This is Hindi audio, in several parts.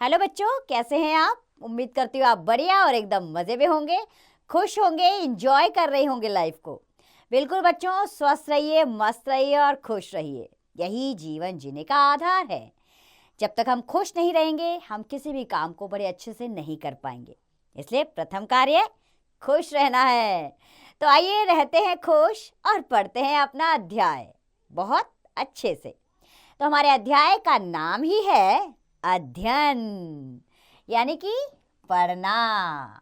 हेलो बच्चों, कैसे हैं आप? उम्मीद करती हूँ आप बढ़िया और एकदम मज़े में होंगे, खुश होंगे, इंजॉय कर रहे होंगे लाइफ को। बिल्कुल बच्चों, स्वस्थ रहिए, मस्त रहिए और खुश रहिए। यही जीवन जीने का आधार है। जब तक हम खुश नहीं रहेंगे, हम किसी भी काम को बड़े अच्छे से नहीं कर पाएंगे। इसलिए प्रथम कार्य खुश रहना है। तो आइए रहते हैं खुश और पढ़ते हैं अपना अध्याय बहुत अच्छे से। तो हमारे अध्याय का नाम ही है अध्ययन, यानी कि पढ़ना।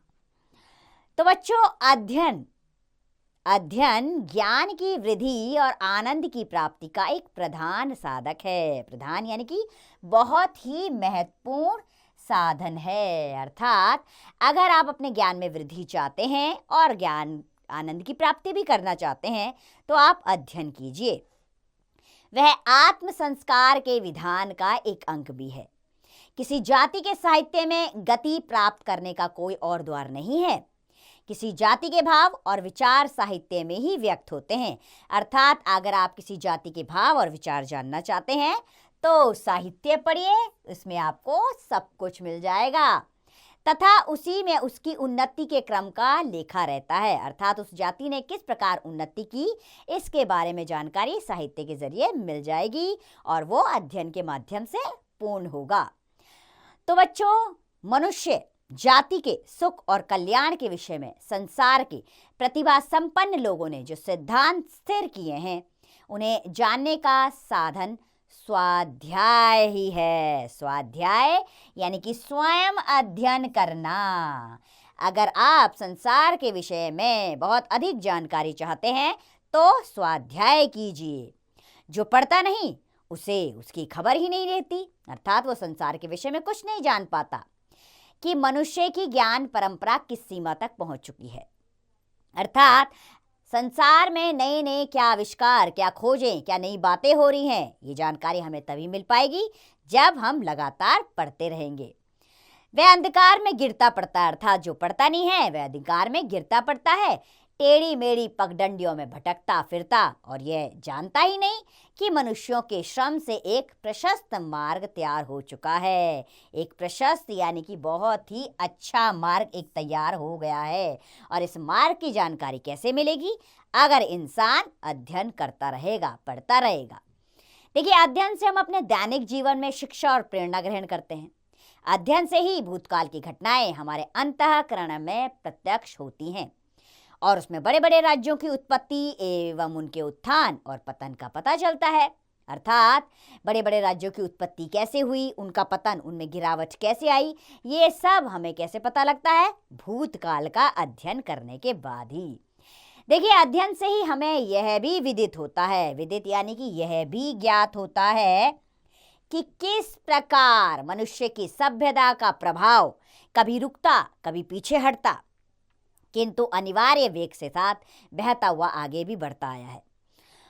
तो बच्चों, अध्ययन ज्ञान की वृद्धि और आनंद की प्राप्ति का एक प्रधान साधक है। प्रधान यानी कि बहुत ही महत्वपूर्ण साधन है। अर्थात अगर आप अपने ज्ञान में वृद्धि चाहते हैं और ज्ञान आनंद की प्राप्ति भी करना चाहते हैं तो आप अध्ययन कीजिए। वह आत्म संस्कार के विधान का एक अंग भी है। किसी जाति के साहित्य में गति प्राप्त करने का कोई और द्वार नहीं है। किसी जाति के भाव और विचार साहित्य में ही व्यक्त होते हैं। अर्थात अगर आप किसी जाति के भाव और विचार जानना चाहते हैं तो साहित्य पढ़िए, उसमें आपको सब कुछ मिल जाएगा तथा उसी में उसकी उन्नति के क्रम का लेखा रहता है। अर्थात उस जाति ने किस प्रकार उन्नति की, इसके बारे में जानकारी साहित्य के जरिए मिल जाएगी और वो अध्ययन के माध्यम से पूर्ण होगा। तो बच्चों, मनुष्य जाति के सुख और कल्याण के विषय में संसार के प्रतिभा संपन्न लोगों ने जो सिद्धांत स्थिर किए हैं, उन्हें जानने का साधन स्वाध्याय ही है। स्वाध्याय यानी कि स्वयं अध्ययन करना। अगर आप संसार के विषय में बहुत अधिक जानकारी चाहते हैं तो स्वाध्याय कीजिए। जो पढ़ता नहीं उसे उसकी खबर ही नहीं रहती, अर्थात वो संसार के विषय में कुछ नहीं जान पाता कि मनुष्य की ज्ञान परंपरा किस सीमा तक पहुंच चुकी है। अर्थात संसार में नए नए क्या आविष्कार, क्या खोजें, क्या नई बातें हो रही हैं, ये जानकारी हमें तभी मिल पाएगी जब हम लगातार पढ़ते रहेंगे। वह अंधकार में गिरता पड़ता है, अर्थात जो पढ़ता नहीं है वह अंधकार में गिरता पड़ता है, टेढ़ी मेढ़ी पगडंडियों में भटकता फिरता और यह जानता ही नहीं कि मनुष्यों के श्रम से एक प्रशस्त मार्ग तैयार हो चुका है। एक प्रशस्त यानी कि बहुत ही अच्छा मार्ग एक तैयार हो गया है। और इस मार्ग की जानकारी कैसे मिलेगी? अगर इंसान अध्ययन करता रहेगा, पढ़ता रहेगा। देखिए, अध्ययन से हम अपने दैनिक जीवन में शिक्षा और प्रेरणा ग्रहण करते हैं। अध्ययन से ही भूतकाल की घटनाएं हमारे अंतःकरण में प्रत्यक्ष होती हैं और उसमें बड़े बड़े राज्यों की उत्पत्ति एवं उनके उत्थान और पतन का पता चलता है। अर्थात बड़े बड़े राज्यों की उत्पत्ति कैसे हुई, उनका पतन, उनमें गिरावट कैसे आई, ये सब हमें कैसे पता लगता है? भूतकाल का अध्ययन करने के बाद ही। देखिए, अध्ययन से ही हमें यह भी विदित होता है, विदित यानी कि यह भी ज्ञात होता है कि किस प्रकार मनुष्य की सभ्यता का प्रभाव कभी रुकता, कभी पीछे हटता, किंतु अनिवार्य वेग से साथ बहता हुआ आगे भी बढ़ता आया है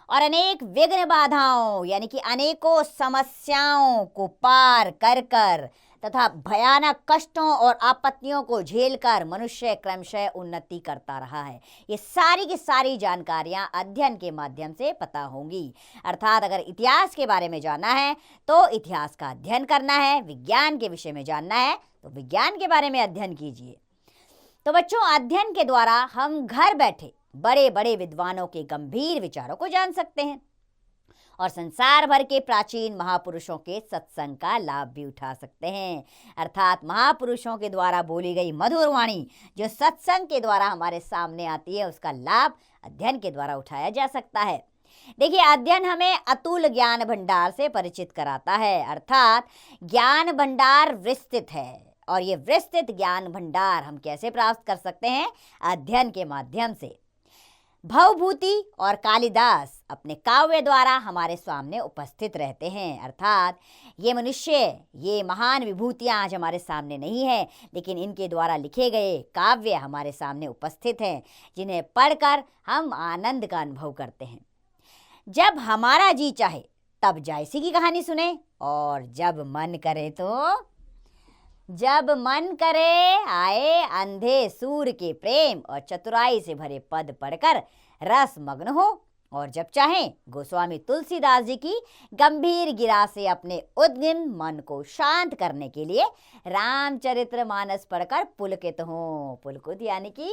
और अनेक विघ्न बाधाओं यानी कि अनेकों समस्याओं को पार कर कर तथा भयानक कष्टों और आपत्तियों को झेलकर मनुष्य क्रमशः उन्नति करता रहा है। ये सारी की सारी जानकारियां अध्ययन के माध्यम से पता होंगी। अर्थात अगर इतिहास के बारे में जानना है तो इतिहास का अध्ययन करना है, विज्ञान के विषय में जानना है तो विज्ञान के बारे में अध्ययन कीजिए। तो बच्चों, अध्ययन के द्वारा हम घर बैठे बड़े बड़े विद्वानों के गंभीर विचारों को जान सकते हैं और संसार भर के प्राचीन महापुरुषों के सत्संग का लाभ भी उठा सकते हैं। अर्थात महापुरुषों के द्वारा बोली गई मधुर वाणी जो सत्संग के द्वारा हमारे सामने आती है, उसका लाभ अध्ययन के द्वारा उठाया जा सकता है। देखिए, अध्ययन हमें अतुल ज्ञान भंडार से परिचित कराता है। अर्थात ज्ञान भंडार विस्तृत है और ये विस्तृत ज्ञान भंडार हम कैसे प्राप्त कर सकते हैं? अध्ययन के माध्यम से। भवभूति और कालिदास अपने काव्य द्वारा हमारे सामने उपस्थित रहते हैं। अर्थात ये मनुष्य, ये महान विभूतियां आज हमारे सामने नहीं है, लेकिन इनके द्वारा लिखे गए काव्य हमारे सामने उपस्थित हैं, जिन्हें पढ़कर हम आनंद का अनुभव करते हैं। जब हमारा जी चाहे तब जायसी की कहानी सुने और जब मन करे आए अंधे सूर के प्रेम और चतुराई से भरे पद पढ़कर रस मग्न हो और जब चाहें गोस्वामी तुलसीदास जी की गंभीर गिरा से अपने उद्विग्न मन को शांत करने के लिए रामचरितमानस पढ़कर पुलकित हों। पुलकित यानी कि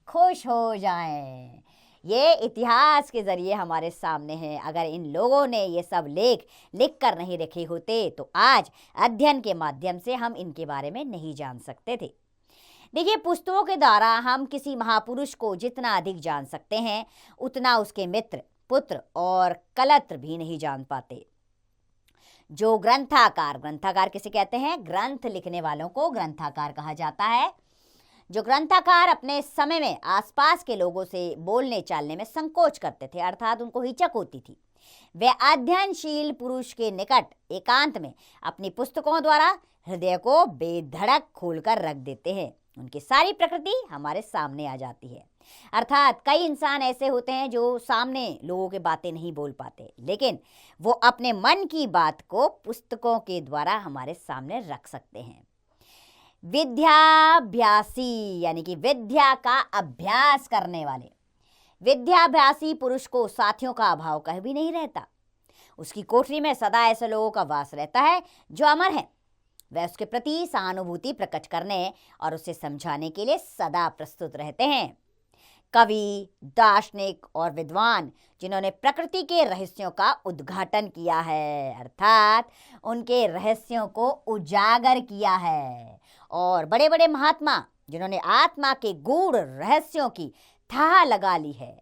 खुश हो जाएं। ये इतिहास के जरिए हमारे सामने है। अगर इन लोगों ने ये सब लेख लिख कर नहीं रखे होते तो आज अध्ययन के माध्यम से हम इनके बारे में नहीं जान सकते थे। देखिए, पुस्तकों के द्वारा हम किसी महापुरुष को जितना अधिक जान सकते हैं उतना उसके मित्र, पुत्र और कलत्र भी नहीं जान पाते। जो ग्रंथाकार किसे कहते हैं? ग्रंथ लिखने वालों को ग्रंथाकार कहा जाता है। जो ग्रंथाकार अपने समय में आसपास के लोगों से बोलने चालने में संकोच करते थे, अर्थात उनको हिचक होती थी, वे अध्ययनशील पुरुष के निकट एकांत में अपनी पुस्तकों द्वारा हृदय को बेधड़क खोलकर रख देते हैं। उनकी सारी प्रकृति हमारे सामने आ जाती है। अर्थात कई इंसान ऐसे होते हैं जो सामने लोगों की बातें नहीं बोल पाते, लेकिन वो अपने मन की बात को पुस्तकों के द्वारा हमारे सामने रख सकते हैं। विद्याभ्यासी यानी कि विद्या का अभ्यास करने वाले, विद्याभ्यासी पुरुष को साथियों का अभाव कहीं भी नहीं रहता। उसकी कोठरी में सदा ऐसे लोगों का वास रहता है जो अमर हैं। वह उसके प्रति सहानुभूति प्रकट करने और उसे समझाने के लिए सदा प्रस्तुत रहते हैं। कवि, दार्शनिक और विद्वान जिन्होंने प्रकृति के रहस्यों का उद्घाटन किया है, अर्थात उनके रहस्यों को उजागर किया है, और बड़े बड़े महात्मा जिन्होंने आत्मा के गूढ़ रहस्यों की थाह लगा ली है,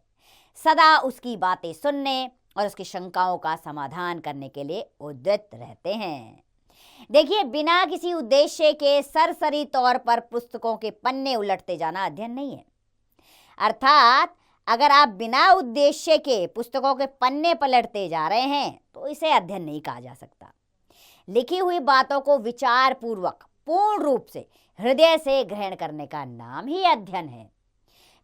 सदा उसकी बातें सुनने और उसकी शंकाओं का समाधान करने के लिए उद्यत रहते हैं। देखिए, बिना किसी उद्देश्य के सरसरी तौर पर पुस्तकों के पन्ने उलटते जाना अध्ययन नहीं है। अर्थात अगर आप बिना उद्देश्य के पुस्तकों के पन्ने पलटते जा रहे हैं तो इसे अध्ययन नहीं कहा जा सकता। लिखी हुई बातों को विचार पूर्वक पूर्ण रूप से हृदय से ग्रहण करने का नाम ही अध्ययन है।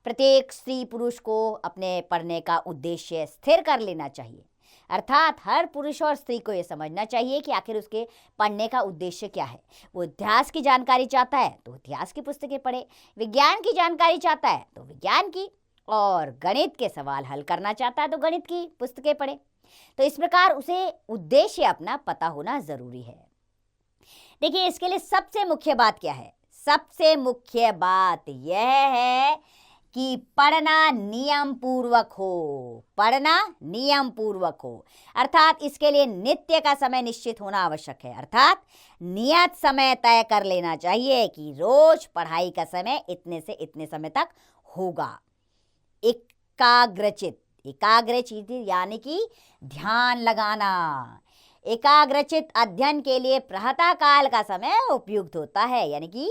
प्रत्येक स्त्री पुरुष को अपने पढ़ने का उद्देश्य स्थिर कर लेना चाहिए। अर्थात हर पुरुष और स्त्री को यह समझना चाहिए कि आखिर उसके पढ़ने का उद्देश्य क्या है। वो इतिहास की जानकारी चाहता है तो इतिहास की पुस्तकें पढ़े, विज्ञान की जानकारी चाहता है तो विज्ञान की, और गणित के सवाल हल करना चाहता है तो गणित की पुस्तकें पढ़े। तो इस प्रकार उसे उद्देश्य अपना पता होना जरूरी है। देखिए, इसके लिए सबसे मुख्य बात क्या है? सबसे मुख्य बात यह है कि पढ़ना नियम पूर्वक हो। पढ़ना नियम पूर्वक हो, अर्थात इसके लिए नित्य का समय निश्चित होना आवश्यक है। अर्थात नियत समय तय कर लेना चाहिए कि रोज पढ़ाई का समय इतने से इतने समय तक होगा। एकाग्रचित यानी कि ध्यान लगाना। एकाग्रचित अध्ययन के लिए प्रातःकाल का समय उपयुक्त होता है, यानी कि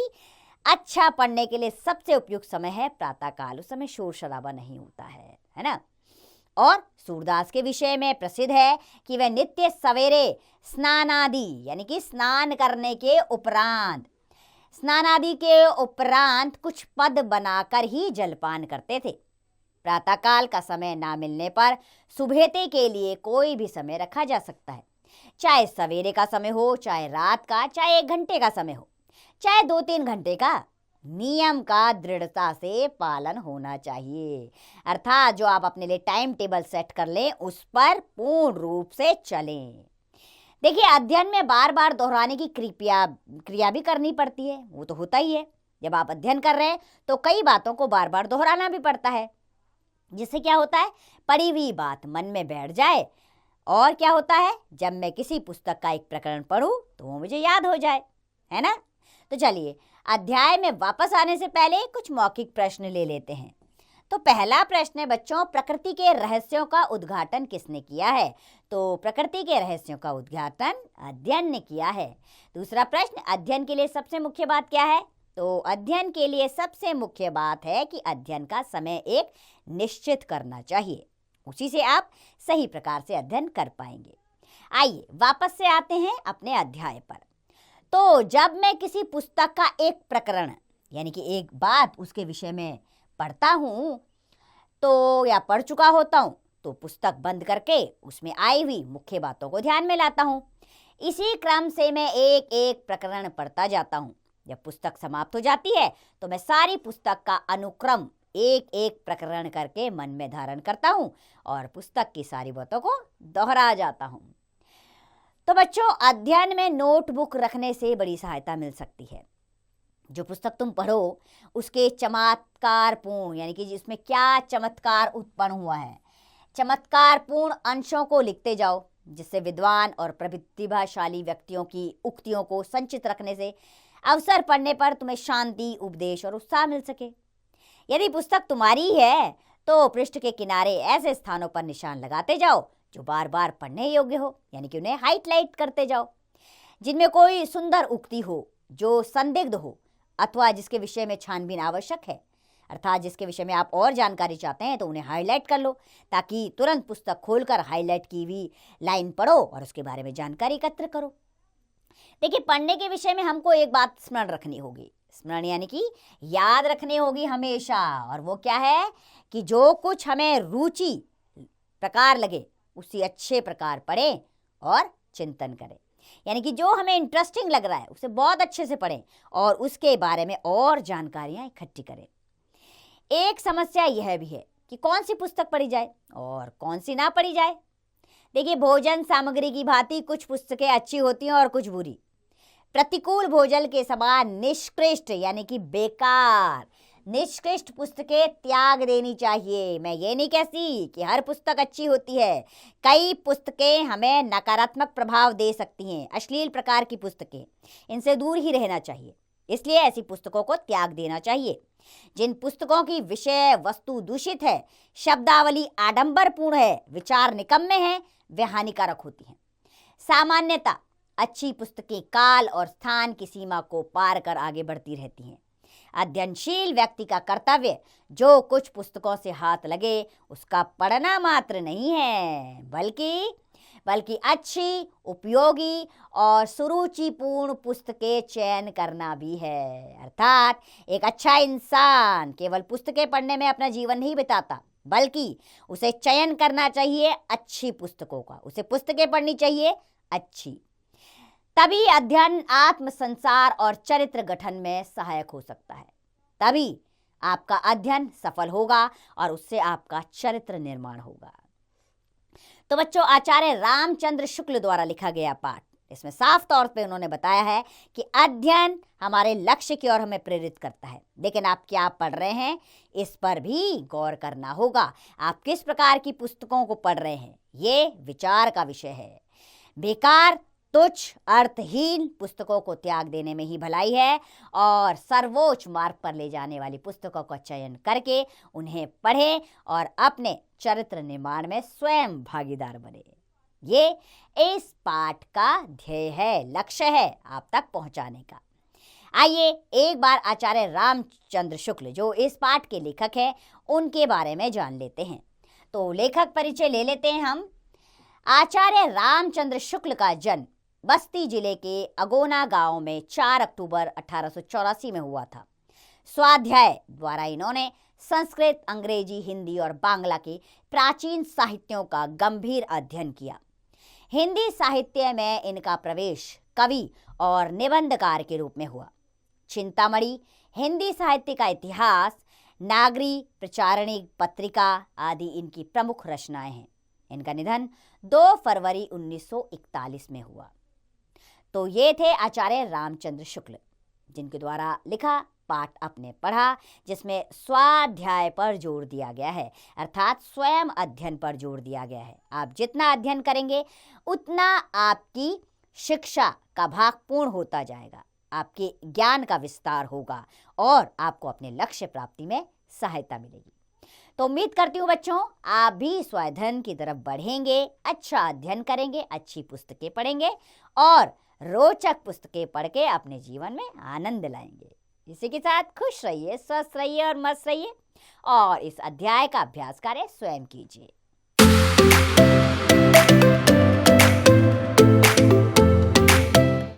अच्छा पढ़ने के लिए सबसे उपयुक्त समय है प्रातःकाल। उस समय शोर शराबा नहीं होता है ना। और सूरदास के विषय में प्रसिद्ध है कि वह नित्य सवेरे स्नानादि यानी कि स्नान करने के उपरांत कुछ पद बनाकर ही जलपान करते थे। प्रातःकाल का समय ना मिलने पर सुबहते के लिए कोई भी समय रखा जा सकता है, चाहे सवेरे का समय हो, चाहे रात का, चाहे 1 घंटे का समय हो, चाहे 2-3 घंटे का। नियम का दृढ़ता से पालन होना चाहिए। अर्थात जो आप अपने लिए टाइम टेबल सेट कर लें उस पर पूर्ण रूप से चलें। देखिए, अध्ययन में बार बार दोहराने की क्रिया भी करनी पड़ती है, वो तो होता ही है। जब आप अध्ययन कर रहे हैं तो कई बातों को बार बार दोहराना भी पड़ता है, जिससे क्या होता है, पढ़ी हुई बात मन में बैठ जाए। और क्या होता है, जब मैं किसी पुस्तक का एक प्रकरण पढूं तो वो मुझे याद हो जाए, है ना। तो चलिए, अध्याय में वापस आने से पहले कुछ मौखिक प्रश्न ले लेते हैं। तो पहला प्रश्न है बच्चों, प्रकृति के रहस्यों का उद्घाटन किसने किया है? तो प्रकृति के रहस्यों का उद्घाटन अध्ययन ने किया है। दूसरा प्रश्न, अध्ययन के लिए सबसे मुख्य बात क्या है? तो अध्ययन के लिए सबसे मुख्य बात है कि अध्ययन का समय एक निश्चित करना चाहिए, उसी से आप सही प्रकार से अध्ययन कर पाएंगे। आइए वापस से आते हैं अपने अध्याय पर। तो जब मैं किसी पुस्तक का एक प्रकरण यानी कि एक बात उसके विषय में पढ़ता हूँ तो या पढ़ चुका होता हूँ तो पुस्तक बंद करके उसमें आई हुई मुख्य बातों को ध्यान में लाता हूँ। इसी क्रम से मैं एक एक प्रकरण पढ़ता जाता हूँ। जब पुस्तक समाप्त हो जाती है तो मैं सारी पुस्तक का अनुक्रम एक एक प्रकरण करके मन में धारण करता हूँ और पुस्तक की सारी बातों को दोहरा जाता हूँ। तो बच्चों, अध्ययन में नोटबुक रखने से बड़ी सहायता मिल सकती है। जो पुस्तक तुम पढ़ो उसके चमत्कारपूर्ण यानी कि जिसमें क्या चमत्कार उत्पन्न हुआ है, चमत्कारपूर्ण अंशों को लिखते जाओ, जिससे विद्वान और प्रतिभाशाली व्यक्तियों की उक्तियों को संचित रखने से अवसर पड़ने पर तुम्हें शांति, उपदेश और उत्साह मिल सके। यदि पुस्तक तुम्हारी है तो पृष्ठ के किनारे ऐसे स्थानों पर निशान लगाते जाओ जो बार बार पढ़ने योग्य हो, यानी कि उन्हें हाईलाइट करते जाओ। जिनमें कोई सुंदर उक्ति हो, जो संदिग्ध हो अथवा जिसके विषय में छानबीन आवश्यक है, अर्थात जिसके विषय में आप और जानकारी चाहते हैं, तो उन्हें हाईलाइट कर लो ताकि तुरंत पुस्तक खोलकर हाईलाइट की हुई लाइन पढ़ो और उसके बारे में जानकारी एकत्र करो। देखिए, पढ़ने के विषय में हमको एक बात स्मरण रखनी होगी, स्मरण यानी कि याद रखनी होगी हमेशा, और वो क्या है कि जो कुछ हमें रुचि प्रकार लगे उसी अच्छे प्रकार पढ़ें और चिंतन करें। यानी कि जो हमें इंटरेस्टिंग लग रहा है उसे बहुत अच्छे से पढ़ें और उसके बारे में और जानकारियां इकट्ठी करें। एक समस्या यह भी है कि कौन सी पुस्तक पढ़ी जाए और कौन सी ना पढ़ी जाए। देखिए, भोजन सामग्री की भांति कुछ पुस्तकें अच्छी होती हैं और कुछ बुरी। प्रतिकूल भोजन के समान निष्कृष्ट यानी कि बेकार निष्कृष्ट पुस्तकें त्याग देनी चाहिए। मैं ये नहीं कहती कि हर पुस्तक अच्छी होती है। कई पुस्तकें हमें नकारात्मक प्रभाव दे सकती हैं, अश्लील प्रकार की पुस्तकें, इनसे दूर ही रहना चाहिए। इसलिए ऐसी पुस्तकों को त्याग देना चाहिए। जिन पुस्तकों की विषय वस्तु दूषित है, शब्दावली आडंबरपूर्ण है, विचार निकम्मे हैं, वे हानिकारक होती हैं। सामान्यतः अच्छी पुस्तकें काल और स्थान की सीमा को पार कर आगे बढ़ती रहती हैं। अध्ययनशील व्यक्ति का कर्तव्य जो कुछ पुस्तकों से हाथ लगे उसका पढ़ना मात्र नहीं है, बल्कि अच्छी, उपयोगी और सुरुचिपूर्ण पुस्तकें चयन करना भी है। अर्थात एक अच्छा इंसान केवल पुस्तकें पढ़ने में अपना जीवन नहीं बिताता, बल्कि उसे चयन करना चाहिए अच्छी पुस्तकों का, उसे पुस्तकें पढ़नी चाहिए अच्छी। तभी अध्ययन आत्म संसार और चरित्र गठन में सहायक हो सकता है। तभी आपका अध्ययन सफल होगा और उससे आपका चरित्र निर्माण होगा। तो बच्चों, आचार्य रामचंद्र शुक्ल द्वारा लिखा गया पाठ, इसमें साफ तौर पे उन्होंने बताया है कि अध्ययन हमारे लक्ष्य की ओर हमें प्रेरित करता है, लेकिन आप क्या पढ़ रहे हैं इस पर भी गौर करना होगा। आप किस प्रकार की पुस्तकों को पढ़ रहे हैं, ये विचार का विषय है। बेकार, तुच्छ, अर्थहीन पुस्तकों को त्याग देने में ही भलाई है और सर्वोच्च मार्ग पर ले जाने वाली पुस्तकों का चयन करके उन्हें पढ़ें और अपने चरित्र निर्माण में स्वयं भागीदार बने। ये इस पाठ का ध्येय है, लक्ष्य है आप तक पहुंचाने का। आइए एक बार आचार्य रामचंद्र शुक्ल जो इस पाठ के लेखक हैं उनके बारे में जान लेते हैं। तो लेखक परिचय ले लेते हैं हम। आचार्य रामचंद्र शुक्ल का जन्म बस्ती जिले के अगोना गांव में 4 अक्टूबर 1884 में हुआ था। स्वाध्याय द्वारा इन्होंने संस्कृत, अंग्रेजी, हिंदी और बांग्ला के प्राचीन साहित्यों का गंभीर अध्ययन किया। हिंदी साहित्य में इनका प्रवेश कवि और निबंधकार के रूप में हुआ। चिंतामणि, हिंदी साहित्य का इतिहास, नागरी, प्रचारणी पत्रिका आदि इनकी प्रमुख रचनाएं हैं। इनका निधन 2 फरवरी 1941 में हुआ। तो ये थे आचार्य रामचंद्र शुक्ल, जिनके द्वारा लिखा पाठ आपने पढ़ा, जिसमें स्वाध्याय पर जोर दिया गया है, अर्थात स्वयं अध्ययन पर जोर दिया गया है। आप जितना अध्ययन करेंगे उतना आपकी शिक्षा का भाग पूर्ण होता जाएगा, आपके ज्ञान का विस्तार होगा और आपको अपने लक्ष्य प्राप्ति में सहायता मिलेगी। तो उम्मीद करती हूँ बच्चों आप भी स्वाध्ययन की तरफ बढ़ेंगे, अच्छा अध्ययन करेंगे, अच्छी पुस्तकें पढ़ेंगे और रोचक पुस्तकें पढ़ के अपने जीवन में आनंद लाएंगे। इसी के साथ खुश रहिए, स्वस्थ रहिए और मस्त रहिए और इस अध्याय का अभ्यास कार्य स्वयं कीजिए।